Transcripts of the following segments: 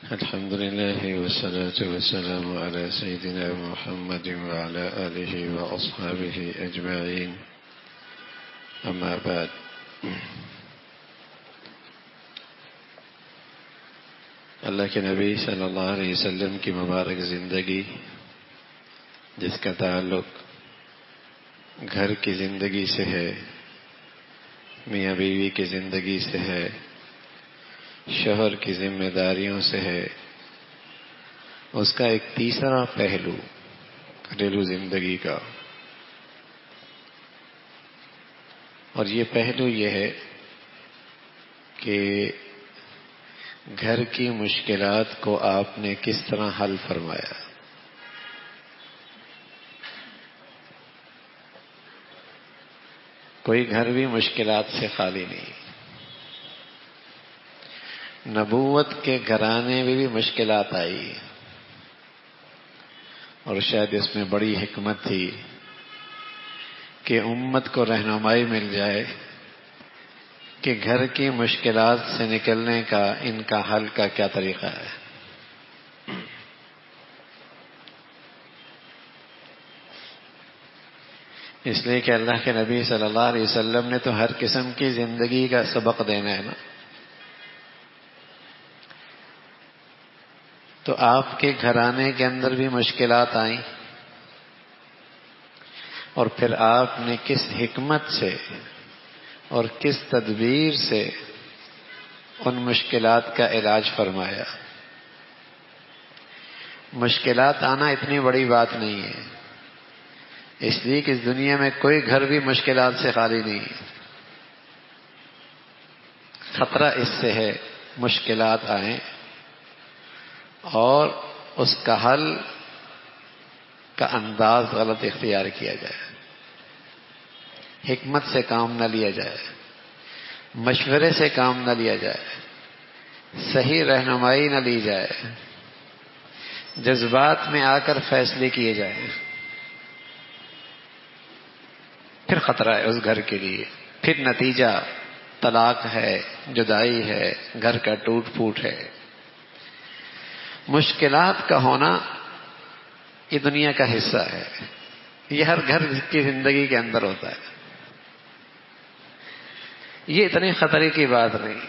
الحمد لله والصلاة والسلام على سيدنا محمد وعلى آله وأصحابه أجمعين. أما بعد، اللہ کے نبی صلی اللہ علیہ وسلم کی مبارک زندگی جس کا تعلق گھر کی زندگی سے ہے، میاں بیوی کی زندگی سے ہے، شوہر کی ذمہ داریوں سے ہے، اس کا ایک تیسرا پہلو گھریلو زندگی کا، اور یہ پہلو یہ ہے کہ گھر کی مشکلات کو آپ نے کس طرح حل فرمایا۔ کوئی گھر بھی مشکلات سے خالی نہیں۔ نبوت کے گھرانے میں بھی مشکلات آئی، اور شاید اس میں بڑی حکمت تھی کہ امت کو رہنمائی مل جائے کہ گھر کی مشکلات سے نکلنے کا ان کا حل کا کیا طریقہ ہے۔ اس لیے کہ اللہ کے نبی صلی اللہ علیہ وسلم نے تو ہر قسم کی زندگی کا سبق دینا ہے نا۔ تو آپ کے گھرانے کے اندر بھی مشکلات آئیں، اور پھر آپ نے کس حکمت سے اور کس تدبیر سے ان مشکلات کا علاج فرمایا۔ مشکلات آنا اتنی بڑی بات نہیں ہے، اس لیے کہ اس دنیا میں کوئی گھر بھی مشکلات سے خالی نہیں ہے۔ خطرہ اس سے ہے مشکلات آئیں اور اس کا حل کا انداز غلط اختیار کیا جائے، حکمت سے کام نہ لیا جائے، مشورے سے کام نہ لیا جائے، صحیح رہنمائی نہ لی جائے، جذبات میں آ کر فیصلے کیے جائیں، پھر خطرہ ہے اس گھر کے لیے، پھر نتیجہ طلاق ہے، جدائی ہے، گھر کا ٹوٹ پھوٹ ہے۔ مشکلات کا ہونا یہ دنیا کا حصہ ہے، یہ ہر گھر کی زندگی کے اندر ہوتا ہے۔ یہ اتنی خطرے کی بات نہیں،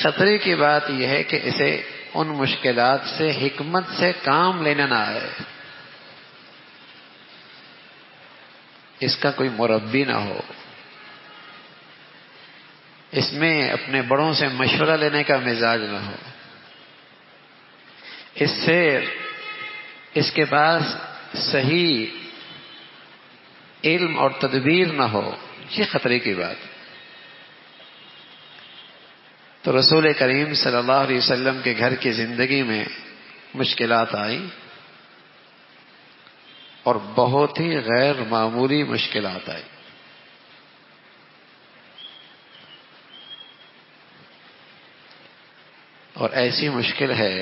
خطرے کی بات یہ ہے کہ اسے ان مشکلات سے حکمت سے کام لینا نہ آئے، اس کا کوئی مربی نہ ہو، اس میں اپنے بڑوں سے مشورہ لینے کا مزاج نہ ہو، اس سے اس کے پاس صحیح علم اور تدبیر نہ ہو، یہ خطرے کی بات۔ تو رسول کریم صلی اللہ علیہ وسلم کے گھر کی زندگی میں مشکلات آئیں، اور بہت ہی غیر معمولی مشکلات آئیں۔ اور ایسی مشکل ہے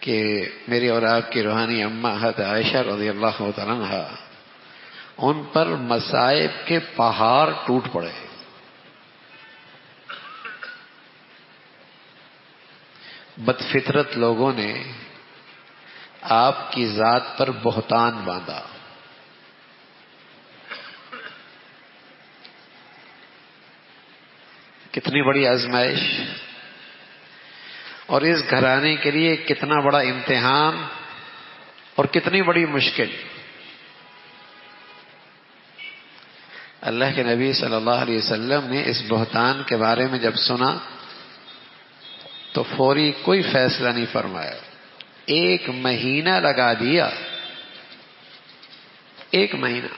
کہ میری اور آپ کی روحانی اماں حضرت عائشہ رضی اللہ تعالیٰ عنہا، ان پر مصائب کے پہاڑ ٹوٹ پڑے۔ بد فطرت لوگوں نے آپ کی ذات پر بہتان باندھا، کتنی بڑی آزمائش، اور اس گھرانے کے لیے کتنا بڑا امتحان اور کتنی بڑی مشکل۔ اللہ کے نبی صلی اللہ علیہ وسلم نے اس بہتان کے بارے میں جب سنا تو فوری کوئی فیصلہ نہیں فرمایا، 1 مہینہ لگا دیا، 1 مہینہ،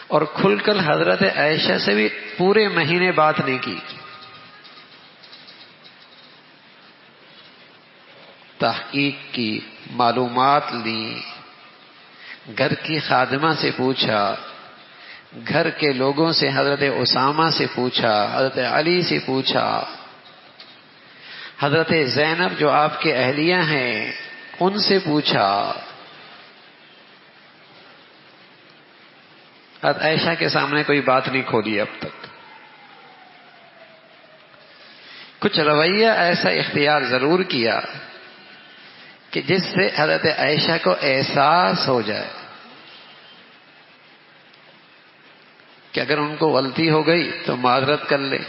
اور کھل کر حضرت عائشہ سے بھی پورے مہینے بات نہیں کی۔ تحقیق کی، معلومات لی، گھر کی خادمہ سے پوچھا، گھر کے لوگوں سے، حضرت اسامہ سے پوچھا، حضرت علی سے پوچھا، حضرت زینب جو آپ کے اہلیہ ہیں ان سے پوچھا، حضرت عائشہ کے سامنے کوئی بات نہیں کھولی اب تک۔ کچھ رویہ ایسا اختیار ضرور کیا کہ جس سے حضرت عائشہ کو احساس ہو جائے کہ اگر ان کو غلطی ہو گئی تو معذرت کر لیں.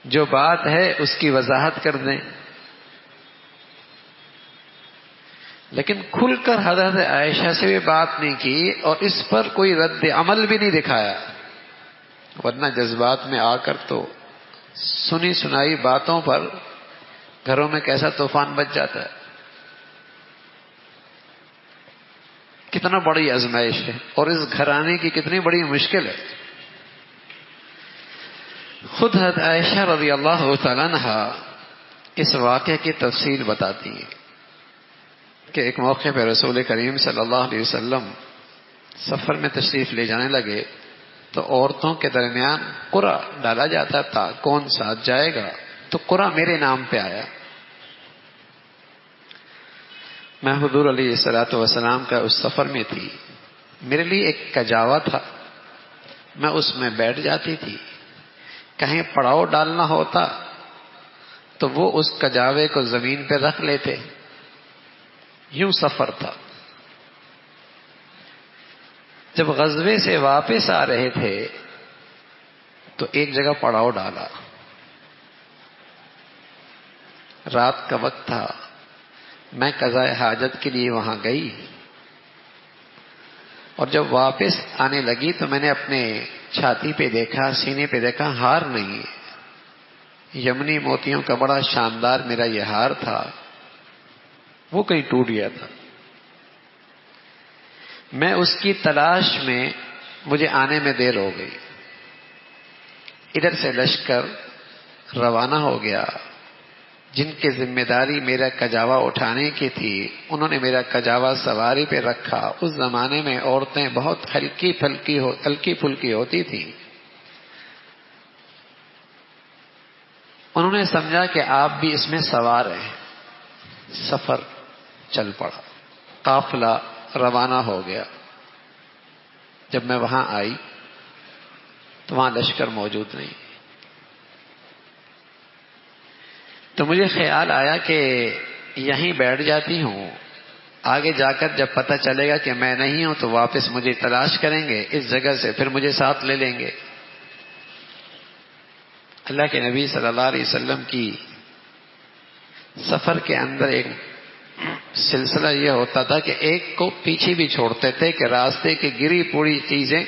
جو بات ہے اس کی وضاحت کر دیں. لیکن کھل کر حضرت عائشہ سے بھی بات نہیں کی اور اس پر کوئی رد عمل بھی نہیں دکھایا، ورنہ جذبات میں آ کر تو سنی سنائی باتوں پر گھروں میں کیسا طوفان بچ جاتا ہے. کتنا بڑی آزمائش ہے اور اس گھرانے کی کتنی بڑی مشکل ہے. خود حضرت عائشہ رضی اللہ تعالیٰ عنہا اس واقعے کی تفصیل بتاتی ہیں کہ ایک موقع پہ رسول کریم صلی اللہ علیہ وسلم سفر میں تشریف لے جانے لگے تو عورتوں کے درمیان قرعہ ڈالا جاتا تھا کون ساتھ جائے گا، تو قرعہ میرے نام پہ آیا. میں حضور علیہ الصلوۃ والسلام کا اس سفر میں تھی. میرے لیے ایک کجاوا تھا، میں اس میں بیٹھ جاتی تھی. کہیں پڑاؤ ڈالنا ہوتا تو وہ اس کجاوے کو زمین پہ رکھ لیتے. یوں سفر تھا. جب غزوے سے واپس آ رہے تھے تو ایک جگہ پڑاؤ ڈالا. رات کا وقت تھا. میں قضاء حاجت کے لیے وہاں گئی اور جب واپس آنے لگی تو میں نے اپنے چھاتی پہ دیکھا، سینے پہ دیکھا، ہار نہیں. یمنی موتیوں کا بڑا شاندار میرا یہ ہار تھا، وہ کہیں ٹوٹ گیا تھا. میں اس کی تلاش میں مجھے آنے میں دیر ہو گئی. ادھر سے لشکر روانہ ہو گیا. جن کی ذمہ داری میرا کجاوا اٹھانے کی تھی انہوں نے میرا کجاوا سواری پہ رکھا. اس زمانے میں عورتیں بہت ہلکی پھلکی ہوتی تھیں. انہوں نے سمجھا کہ آپ بھی اس میں سوار ہیں. سفر چل پڑا. قافلہ روانہ ہو گیا. جب میں وہاں آئی تو وہاں لشکر موجود نہیں. تو مجھے خیال آیا کہ یہیں بیٹھ جاتی ہوں. آگے جا کر جب پتہ چلے گا کہ میں نہیں ہوں تو واپس مجھے تلاش کریں گے اس جگہ سے، پھر مجھے ساتھ لے لیں گے. اللہ کے نبی صلی اللہ علیہ وسلم کی سفر کے اندر ایک سلسلہ یہ ہوتا تھا کہ ایک کو پیچھے بھی چھوڑتے تھے کہ راستے کی گری پوری چیزیں،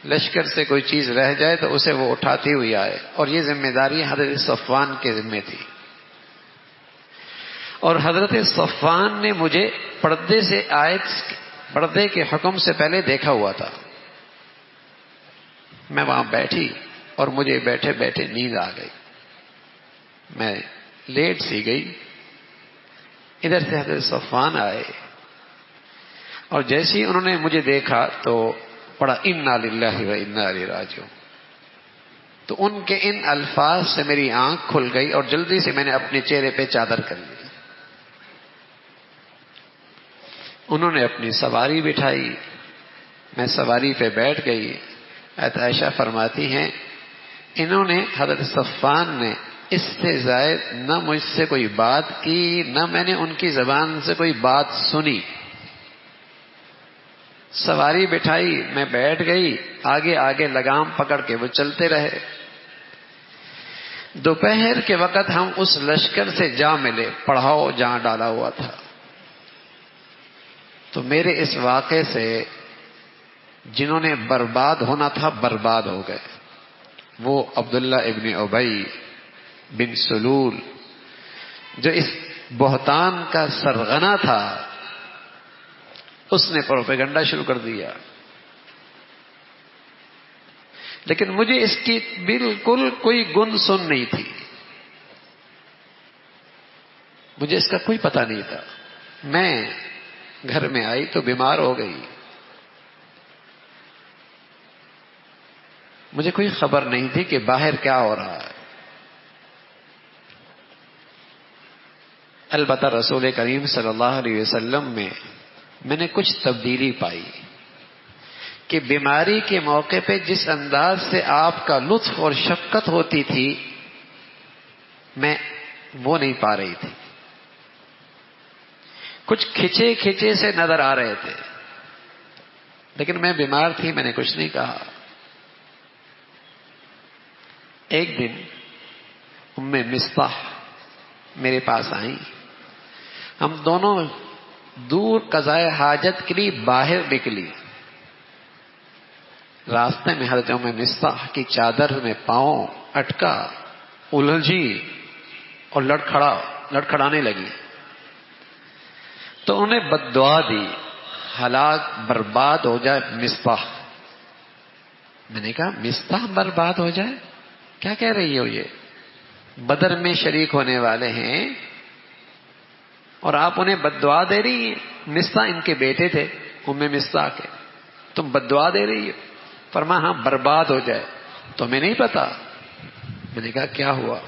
لشکر سے کوئی چیز رہ جائے تو اسے وہ اٹھاتی ہوئی آئے. اور یہ ذمہ داری حضرت صفوان کے ذمہ تھی. اور حضرت صفوان نے مجھے پردے کے حکم سے پہلے دیکھا ہوا تھا. میں وہاں بیٹھی اور مجھے بیٹھے بیٹھے نیند آ گئی. میں لیٹ سی گئی. ادھر سے حضرت صفوان آئے اور جیسے ہی انہوں نے مجھے دیکھا تو پڑھا انا للہ و انا الیہ راجعون. تو ان کے ان الفاظ سے میری آنکھ کھل گئی اور جلدی سے میں نے اپنے چہرے پہ چادر کر لی. انہوں نے اپنی سواری بٹھائی، میں سواری پہ بیٹھ گئی. حضرت عائشہ فرماتی ہیں انہوں نے، حضرت صفوان نے اس سے زائد نہ مجھ سے کوئی بات کی نہ میں نے ان کی زبان سے کوئی بات سنی. سواری بٹھائی، میں بیٹھ گئی، آگے آگے لگام پکڑ کے وہ چلتے رہے. دوپہر کے وقت ہم اس لشکر سے جا ملے، پڑاؤ جہاں ڈالا ہوا تھا. تو میرے اس واقعے سے جنہوں نے برباد ہونا تھا برباد ہو گئے. وہ عبداللہ ابن ابی بن سلول جو اس بہتان کا سرغنہ تھا، اس نے پروپیگنڈا شروع کر دیا. لیکن مجھے اس کی بالکل کوئی گن سن نہیں تھی. مجھے اس کا کوئی پتہ نہیں تھا. میں گھر میں آئی تو بیمار ہو گئی. مجھے کوئی خبر نہیں تھی کہ باہر کیا ہو رہا ہے. البتہ رسول کریم صلی اللہ علیہ وسلم میں نے کچھ تبدیلی پائی کہ بیماری کے موقع پہ جس انداز سے آپ کا لطف اور شفقت ہوتی تھی میں وہ نہیں پا رہی تھی. کچھ کھچے کھچے سے نظر آ رہے تھے، لیکن میں بیمار تھی، میں نے کچھ نہیں کہا. ایک دن ام مصطح میرے پاس آئیں. ہم دونوں دور قضائے حاجت کے لیے باہر نکلی. راستے میں حضرت ام مصطح کی چادر میں پاؤں اٹکا، الجھی اور لڑکھڑانے لگی. تو انہیں بد دعا دی، ہلاک برباد ہو جائے مصطح. میں نے کہا مصطح برباد ہو جائے؟ کیا کہہ رہی ہو؟ یہ بدر میں شریک ہونے والے ہیں اور آپ انہیں بد دعا دے رہی ہیں. مصطح ان کے بیٹے تھے، ام مصطح کے، تم بد دعا دے رہی ہو. فرمایا ہاں برباد ہو جائے. تو ہمیں نہیں پتا. میں نے کہا کیا ہوا؟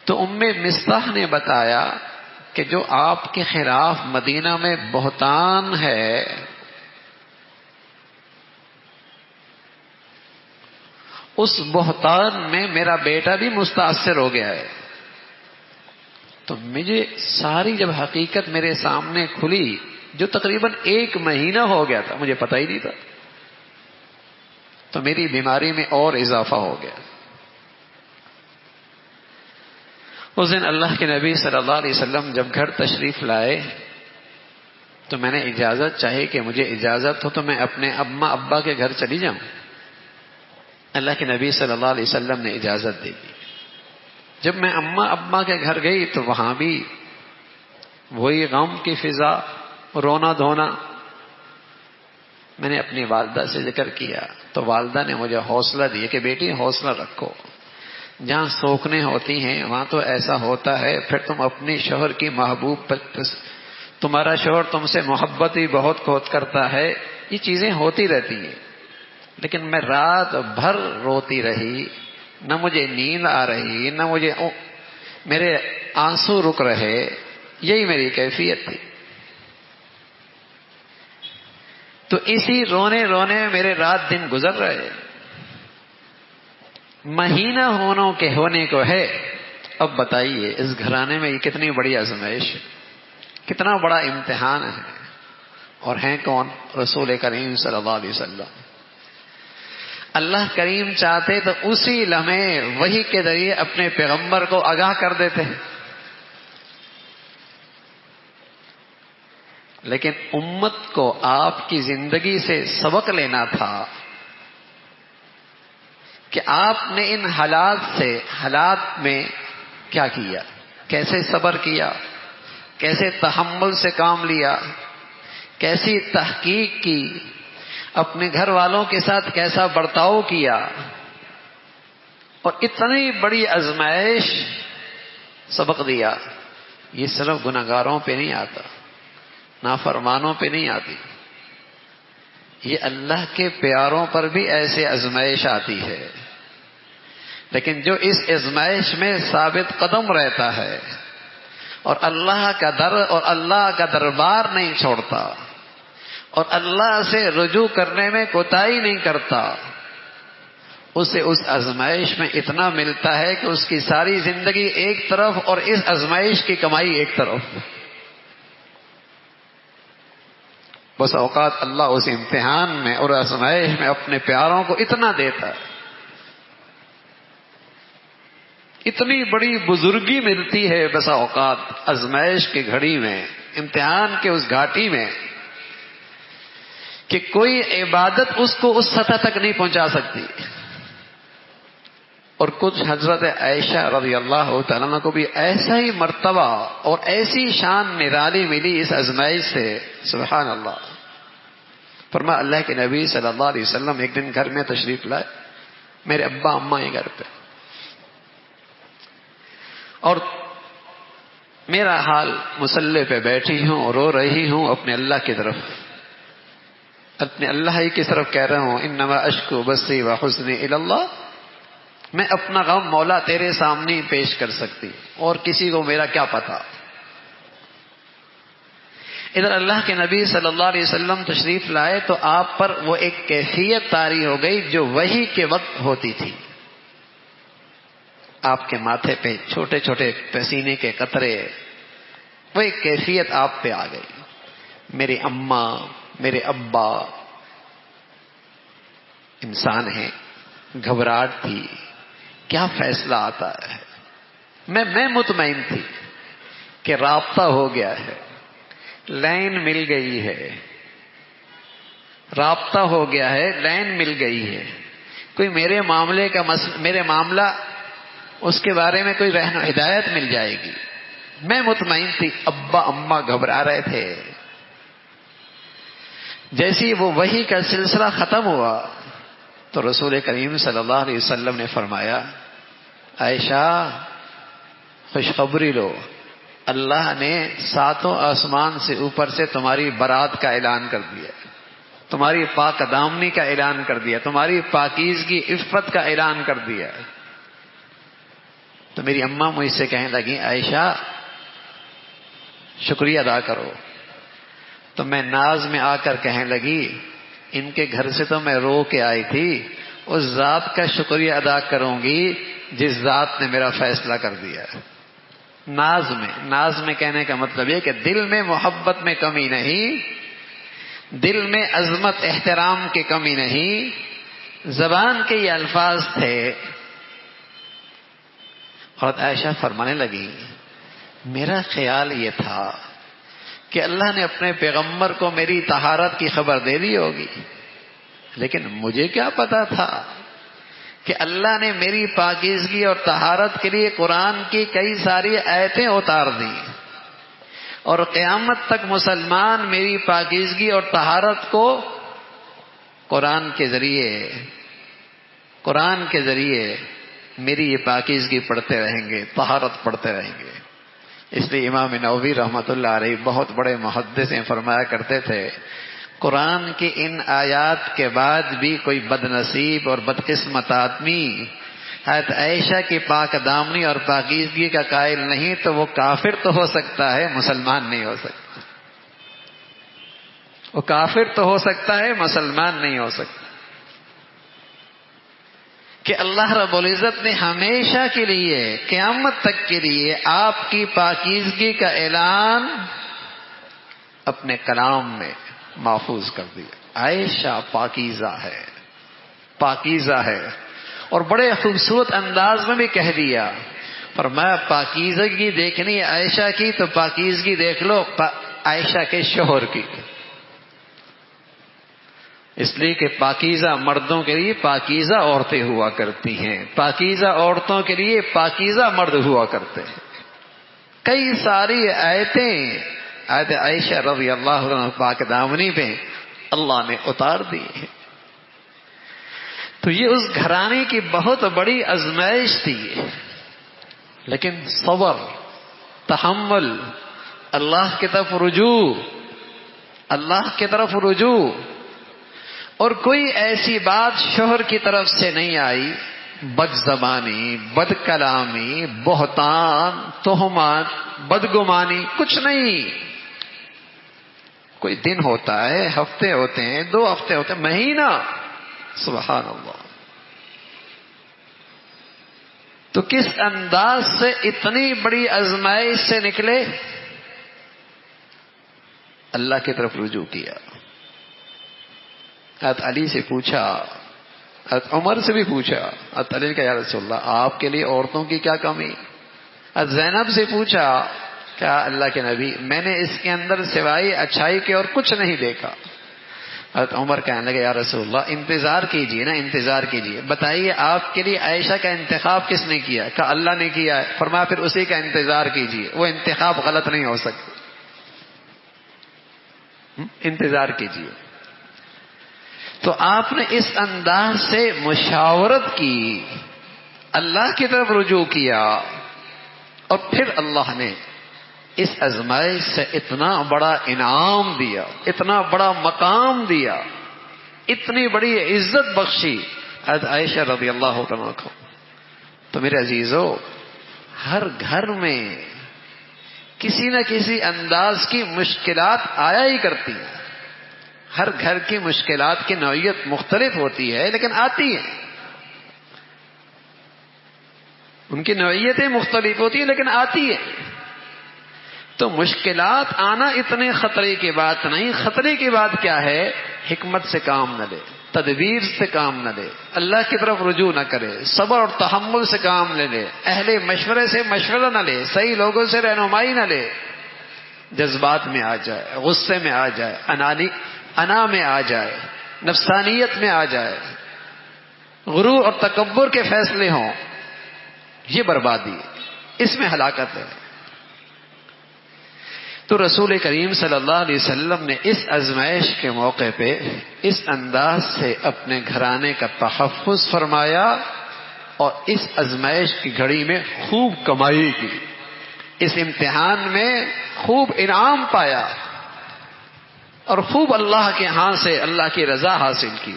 تو ام مصطح نے بتایا کہ جو آپ کے خلاف مدینہ میں بہتان ہے اس بہتان میں میرا بیٹا بھی متاثر ہو گیا ہے. تو مجھے ساری جب حقیقت میرے سامنے کھلی، جو تقریباً 1 مہینہ ہو گیا تھا، مجھے پتہ ہی نہیں تھا، تو میری بیماری میں اور اضافہ ہو گیا. اس دن اللہ کے نبی صلی اللہ علیہ وسلم جب گھر تشریف لائے تو میں نے اجازت چاہی کہ مجھے اجازت ہو تو میں اپنے اماں ابا کے گھر چلی جاؤں. اللہ کے نبی صلی اللہ علیہ وسلم نے اجازت دے دی. جب میں اماں ابا کے گھر گئی تو وہاں بھی وہی غم کی فضا، رونا دھونا. میں نے اپنی والدہ سے ذکر کیا تو والدہ نے مجھے حوصلہ دیا کہ بیٹی حوصلہ رکھو، جہاں سوکھنے ہوتی ہیں وہاں تو ایسا ہوتا ہے. پھر تم اپنی شوہر کی محبوب تمہارا شوہر تم سے محبت ہی بہت کرتا ہے، یہ چیزیں ہوتی رہتی ہیں. لیکن میں رات بھر روتی رہی، نہ مجھے نیند آ رہی، نہ میرے آنسو رک رہے. یہی میری کیفیت تھی. تو اسی رونے رونے میں میرے رات دن گزر رہے. مہینہ ہونے کو ہے. اب بتائیے اس گھرانے میں یہ کتنی بڑی آزمائش ہے، کتنا بڑا امتحان ہے. اور ہیں کون؟ رسول کریم صلی اللہ علیہ وسلم. اللہ کریم چاہتے تو اسی لمحے وحی کے ذریعے اپنے پیغمبر کو آگاہ کر دیتے، لیکن امت کو آپ کی زندگی سے سبق لینا تھا کہ آپ نے ان حالات میں کیا کیا، کیسے صبر کیا، کیسے تحمل سے کام لیا، کیسی تحقیق کی، اپنے گھر والوں کے ساتھ کیسا برتاؤ کیا. اور اتنی بڑی آزمائش سبق دیا. یہ صرف گناہگاروں پہ نہیں آتا، نافرمانوں پہ نہیں آتی، یہ اللہ کے پیاروں پر بھی ایسے آزمائش آتی ہے. لیکن جو اس آزمائش میں ثابت قدم رہتا ہے اور اللہ کا در اور اللہ کا دربار نہیں چھوڑتا اور اللہ سے رجوع کرنے میں کوتاہی نہیں کرتا، اسے اس آزمائش میں اتنا ملتا ہے کہ اس کی ساری زندگی ایک طرف اور اس آزمائش کی کمائی ایک طرف. بس اوقات اللہ اس امتحان میں اور آزمائش میں اپنے پیاروں کو اتنا دیتا ہے، اتنی بڑی بزرگی ملتی ہے بس اوقات آزمائش کی گھڑی میں، امتحان کے اس گھاٹی میں، کہ کوئی عبادت اس کو اس سطح تک نہیں پہنچا سکتی. اور کچھ حضرت عائشہ رضی اللہ تعالیٰ عنہ کو بھی ایسا ہی مرتبہ اور ایسی شان نرالی ملی اس آزمائش سے. سبحان اللہ. فرمایا اللہ کے نبی صلی اللہ علیہ وسلم ایک دن گھر میں تشریف لائے، میرے ابا اماں ہیں گھر پہ، اور میرا حال مصلی پہ بیٹھی ہوں، رو رہی ہوں اپنے اللہ کی طرف، اپنے اللہ ہی کی طرف کہہ رہا ہوں انما اشکو بثی وحزنی الی اللہ. میں اپنا غم مولا تیرے سامنے پیش کر سکتی، اور کسی کو میرا کیا پتا. ادھر اللہ کے نبی صلی اللہ علیہ وسلم تشریف لائے تو آپ پر وہ ایک کیفیت طاری ہو گئی جو وحی کے وقت ہوتی تھی. آپ کے ماتھے پہ چھوٹے چھوٹے پسینے کے قطرے، وہ ایک کیفیت آپ پہ آ گئی. میری اماں، میرے ابا انسان ہیں، گھبراہٹ تھی، کیا فیصلہ آتا ہے. میں مطمئن تھی کہ رابطہ ہو گیا ہے، لائن مل گئی ہے، رابطہ ہو گیا ہے، لائن مل گئی ہے. کوئی میرے معاملہ اس کے بارے میں کوئی رہنما ہدایت مل جائے گی. میں مطمئن تھی. ابا اماں گھبرا رہے تھے. جیسی وہ وحی کا سلسلہ ختم ہوا تو رسول کریم صلی اللہ علیہ وسلم نے فرمایا، عائشہ خوشخبری لو، اللہ نے 7 آسمان سے اوپر سے تمہاری برات کا اعلان کر دیا، تمہاری پاک دامنی کا اعلان کر دیا، تمہاری پاکیزگی عفت کا اعلان کر دیا. تو میری اماں مجھ سے کہنے لگی، عائشہ شکریہ ادا کرو. تو میں ناز میں آ کر کہنے لگی، ان کے گھر سے تو میں رو کے آئی تھی، اس ذات کا شکریہ ادا کروں گی جس ذات نے میرا فیصلہ کر دیا. ناز میں کہنے کا مطلب یہ کہ دل میں محبت میں کمی نہیں، دل میں عظمت احترام کی کمی نہیں. زبان کے یہ الفاظ تھے. حضرت عائشہ فرمانے لگی، میرا خیال یہ تھا کہ اللہ نے اپنے پیغمبر کو میری طہارت کی خبر دے دی ہوگی، لیکن مجھے کیا پتا تھا کہ اللہ نے میری پاکیزگی اور طہارت کے لیے قرآن کی کئی ساری آیتیں اتار دی، اور قیامت تک مسلمان میری پاکیزگی اور طہارت کو قرآن کے ذریعے میری یہ پاکیزگی پڑھتے رہیں گے، طہارت پڑھتے رہیں گے. اس لیے امام نووی رحمۃ اللہ علیہ بہت بڑے محدث ہیں، فرمایا کرتے تھے، قرآن کی ان آیات کے بعد بھی کوئی بد نصیب اور بدقسمت آدمی حضرت عائشہ کی پاک دامنی اور پاکیزگی کا قائل نہیں تو وہ کافر تو ہو سکتا ہے، مسلمان نہیں ہو سکتا. وہ کافر تو ہو سکتا ہے، مسلمان نہیں ہو سکتا. کہ اللہ رب العزت نے ہمیشہ کے لیے، قیامت تک کے لیے آپ کی پاکیزگی کا اعلان اپنے کلام میں محفوظ کر دیا. عائشہ پاکیزہ ہے، اور بڑے خوبصورت انداز میں بھی کہہ دیا. فرمایا پاکیزگی دیکھنی عائشہ کی تو پاکیزگی دیکھ لو عائشہ کے شوہر کی. اس لیے کہ پاکیزہ مردوں کے لیے پاکیزہ عورتیں ہوا کرتی ہیں، پاکیزہ عورتوں کے لیے پاکیزہ مرد ہوا کرتے ہیں. کئی ساری آیتیں آیت عائشہ رضی اللہ عنہ پاک دامنی پہ اللہ نے اتار دی ہے. تو یہ اس گھرانے کی بہت بڑی آزمائش تھی، لیکن صبر، تحمل، اللہ کی طرف رجوع اور کوئی ایسی بات شوہر کی طرف سے نہیں آئی، بد زبانی، بد کلامی، بہتان، تہمات، بدگمانی، کچھ نہیں. کوئی دن ہوتا ہے، ہفتے ہوتے ہیں، 2 ہفتے ہوتے ہیں، مہینہ، سبحان اللہ. تو کس انداز سے اتنی بڑی آزمائش سے نکلے، اللہ کی طرف رجوع کیا. حضرت علی سے پوچھا، حضرت عمر سے بھی پوچھا. حضرت علی کا یا رسول اللہ آپ کے لیے عورتوں کی کیا کمی؟ حضرت زینب سے پوچھا، کیا اللہ کے نبی میں نے اس کے اندر سوائے اچھائی کے اور کچھ نہیں دیکھا. حضرت عمر کہنے لگے یا رسول اللہ انتظار کیجیے، بتائیے آپ کے لیے عائشہ کا انتخاب کس نے کیا؟ کہا اللہ نے کیا ہے. فرمایا پھر اسی کا انتظار کیجیے، وہ انتخاب غلط نہیں ہو سکتا. انتظار کیجیے. تو آپ نے اس انداز سے مشاورت کی، اللہ کی طرف رجوع کیا، اور پھر اللہ نے اس آزمائش سے اتنا بڑا انعام دیا، اتنا بڑا مقام دیا، اتنی بڑی عزت بخشی حضرت عائشہ رضی اللہ عنہا کو. تو میرے عزیزو، ہر گھر میں کسی نہ کسی انداز کی مشکلات آیا ہی کرتی ہیں. ہر گھر کی مشکلات کی نوعیت مختلف ہوتی ہے لیکن آتی ہیں. ان کی نوعیتیں مختلف ہوتی ہیں لیکن آتی ہیں. تو مشکلات آنا اتنے خطرے کی بات نہیں. خطرے کی بات کیا ہے؟ حکمت سے کام نہ لے، تدبیر سے کام نہ لے، اللہ کی طرف رجوع نہ کرے، صبر اور تحمل سے کام لے، اہل مشورے سے مشورہ نہ لے، صحیح لوگوں سے رہنمائی نہ لے، جذبات میں آ جائے، غصے میں آ جائے، انا میں آ جائے، نفسانیت میں آ جائے، غرور اور تکبر کے فیصلے ہوں، یہ بربادی، اس میں ہلاکت ہے. تو رسول کریم صلی اللہ علیہ وسلم نے اس آزمائش کے موقع پہ اس انداز سے اپنے گھرانے کا تحفظ فرمایا اور اس آزمائش کی گھڑی میں خوب کمائی کی، اس امتحان میں خوب انعام پایا اور خوب اللہ کے ہاں سے اللہ کی رضا حاصل کی.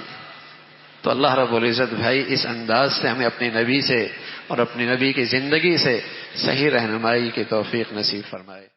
تو اللہ رب العزت بھائی اس انداز سے ہمیں اپنے نبی سے اور اپنے نبی کی زندگی سے صحیح رہنمائی کی توفیق نصیب فرمائے.